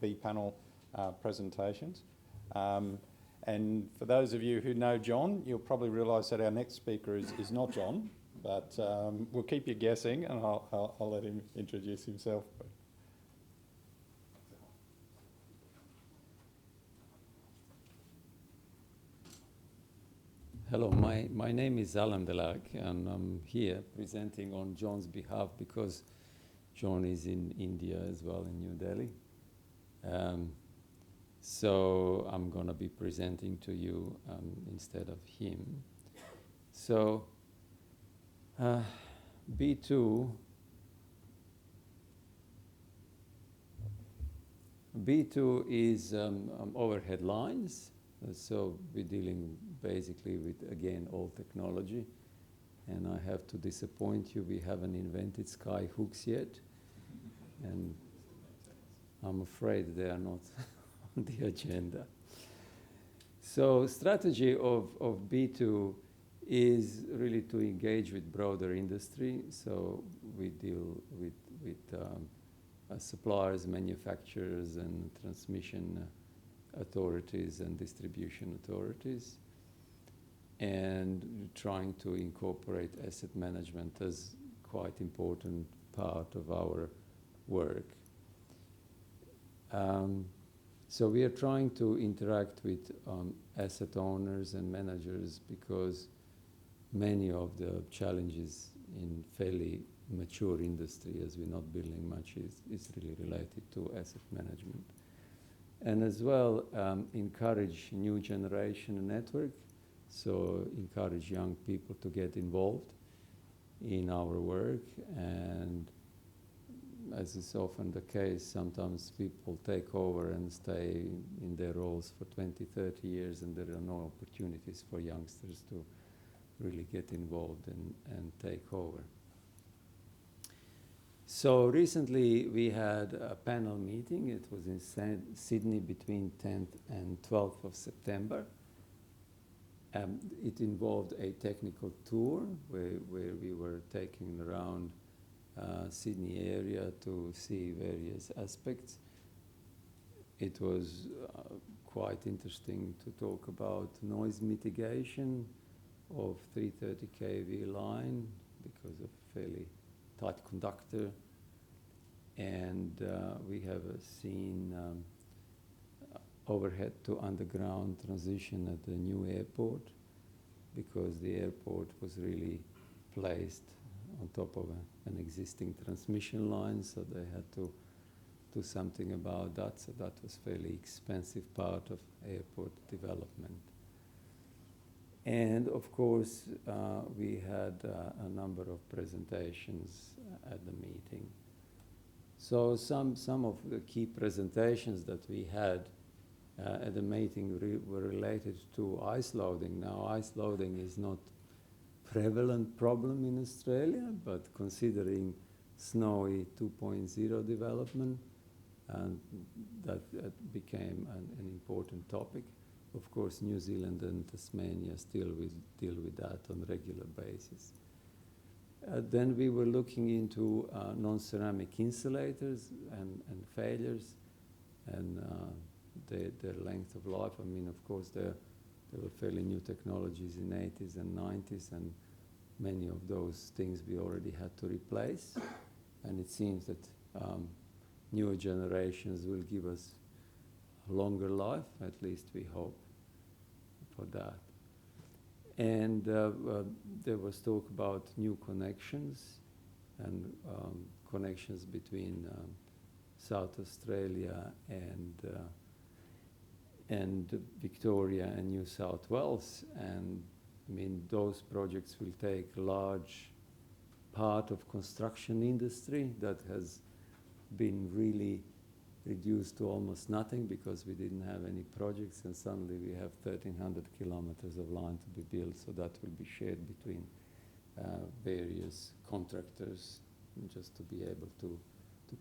B panel presentations. And for those of you who know John, you'll probably realise that our next speaker is not John, but we'll keep you guessing, and I'll let him introduce himself. Hello, my name is Alan Delag, and I'm here presenting on John's behalf because John is in India as well, in New Delhi. So I'm going to be presenting to you instead of him. So B2 is overhead lines. So we're dealing basically with, again, old technology. And I have to disappoint you, we haven't invented sky hooks yet. And I'm afraid they are not on the agenda. So strategy of B2 is really to engage with broader industry. So we deal with suppliers, manufacturers, and transmission authorities and distribution authorities, and trying to incorporate asset management as quite important part of our work. So we are trying to interact with asset owners and managers because many of the challenges in fairly mature industry, as we're not building much, is really related to asset management. And as well, encourage new generation network, so encourage young people to get involved in our work. And as is often the case, sometimes people take over and stay in their roles for 20, 30 years, and there are no opportunities for youngsters to really get involved and take over. So recently we had a panel meeting. It was in Sydney between 10th and 12th of September. It involved a technical tour where we were taking around Sydney area to see various aspects. It was quite interesting to talk about noise mitigation of 330 kV line because of fairly tight conductor, and we have seen overhead to underground transition at the new airport because the airport was really placed on top of an existing transmission line, so they had to do something about that. So that was fairly expensive part of airport development. And of course, we had a number of presentations at the meeting. So some of the key presentations that we had at the meeting were related to ice loading. Now, ice loading is not prevalent problem in Australia, but considering snowy 2.0 development, and that became an important topic. Of course, New Zealand and Tasmania still deal with that on a regular basis. Then we were looking into non-ceramic insulators and failures and their length of life. I mean, of course, there were fairly new technologies in 80s and 90s, and many of those things we already had to replace. And it seems that newer generations will give us a longer life, at least we hope for that. And there was talk about new connections and connections between South Australia and Victoria and New South Wales. And I mean, those projects will take a large part of construction industry that has been really reduced to almost nothing because we didn't have any projects, and suddenly we have 1,300 kilometers of line to be built, so that will be shared between various contractors just to be able to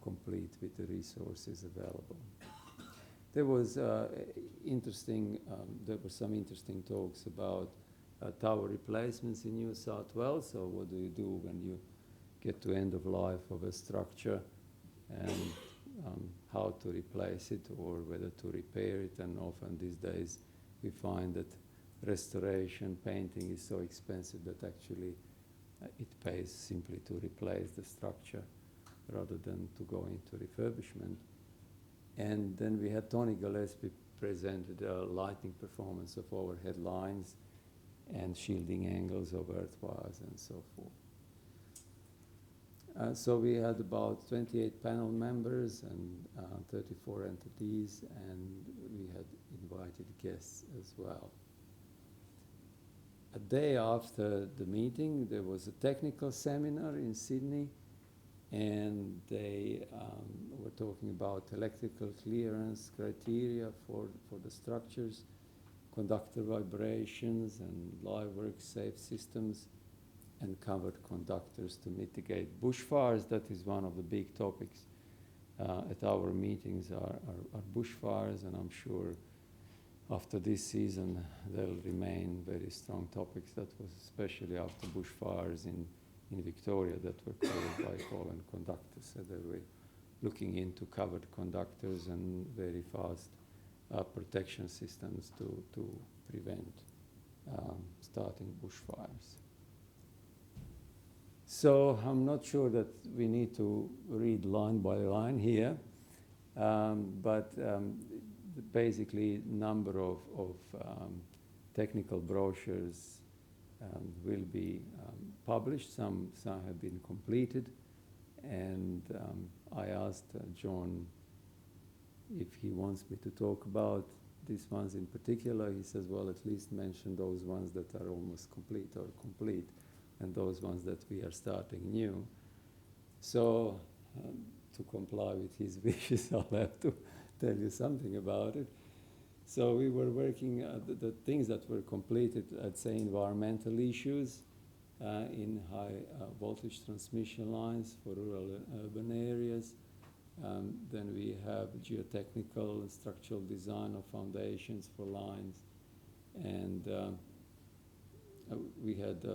complete with the resources available. There was there were some interesting talks about tower replacements in New South Wales. So what do you do when you get to end of life of a structure and how to replace it or whether to repair it. And often these days we find that restoration, painting is so expensive that actually it pays simply to replace the structure rather than to go into refurbishment. And then we had Tony Gillespie presented a lighting performance of overhead lines and shielding angles of earth wires and so forth. So we had about 28 panel members and 34 entities, and we had invited guests as well. A day after the meeting, there was a technical seminar in Sydney, and they were talking about electrical clearance criteria for the structures, conductor vibrations, and live work safe systems, and covered conductors to mitigate bushfires. That is one of the big topics at our meetings are bushfires, and I'm sure after this season they'll remain very strong topics. That was especially after bushfires in Victoria that were caused by fallen conductors. So they were looking into covered conductors and very fast protection systems to prevent starting bushfires. So I'm not sure that we need to read line by line here, but basically number of technical brochures will be published. Some have been completed, and I asked John if he wants me to talk about these ones in particular. He says, well, at least mention those ones that are almost complete or complete, and those ones that we are starting new. So to comply with his wishes, I'll have to tell you something about it. So we were working, the things that were completed, I'd say environmental issues in high voltage transmission lines for rural and urban areas. Then we have geotechnical and structural design of foundations for lines. And we had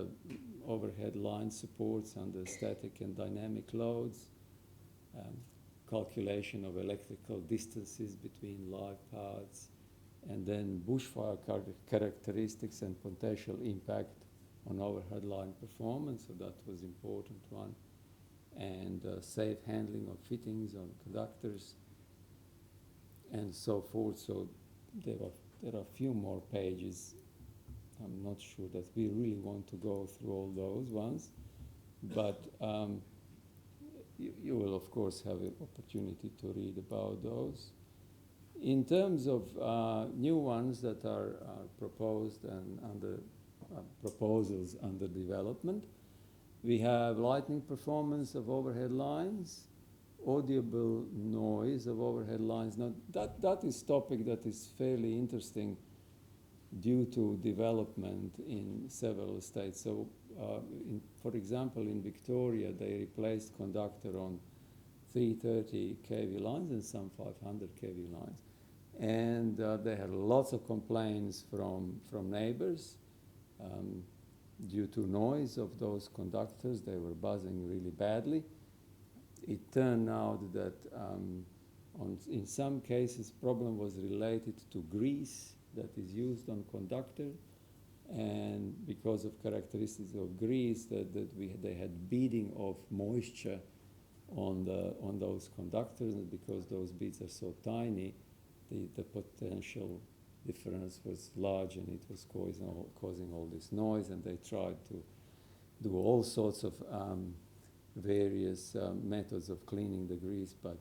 overhead line supports under static and dynamic loads, calculation of electrical distances between live paths, and then bushfire characteristics and potential impact on overhead line performance, so that was important one, and safe handling of fittings on conductors, and so forth. So there are a few more pages. I'm not sure that we really want to go through all those ones, but you will of course have an opportunity to read about those. In terms of new ones that are proposed and under proposals under development, we have lighting performance of overhead lines, audible noise of overhead lines. Now that is topic that is fairly interesting due to development in several states. So for example, in Victoria, they replaced conductor on 330 kV lines and some 500 kV lines. And they had lots of complaints from neighbors due to noise of those conductors. They were buzzing really badly. It turned out that in some cases, problem was related to grease that is used on conductor, and because of characteristics of grease, they had beading of moisture on those conductors, and because those beads are so tiny, the potential difference was large, and it was causing all this noise. And they tried to do all sorts of various methods of cleaning the grease, but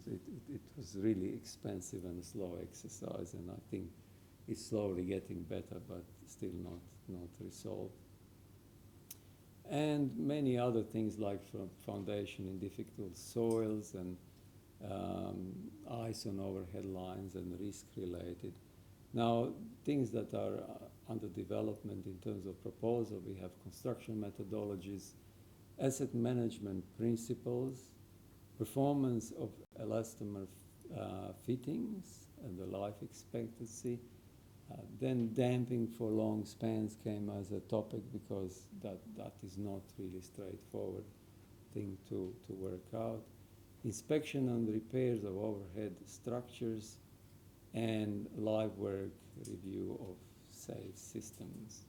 it was really expensive and a slow exercise, and I think it's slowly getting better, but still not resolved. And many other things like foundation in difficult soils and ice on overhead lines and risk related. Now, things that are under development in terms of proposal, we have construction methodologies, asset management principles, performance of elastomer fittings and the life expectancy. Then damping for long spans came as a topic because that is not really straightforward thing to work out. inspection and repairs of overhead structures, and live work review of safe systems.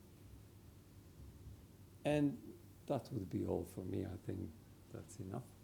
And that would be all for me. I think that's enough.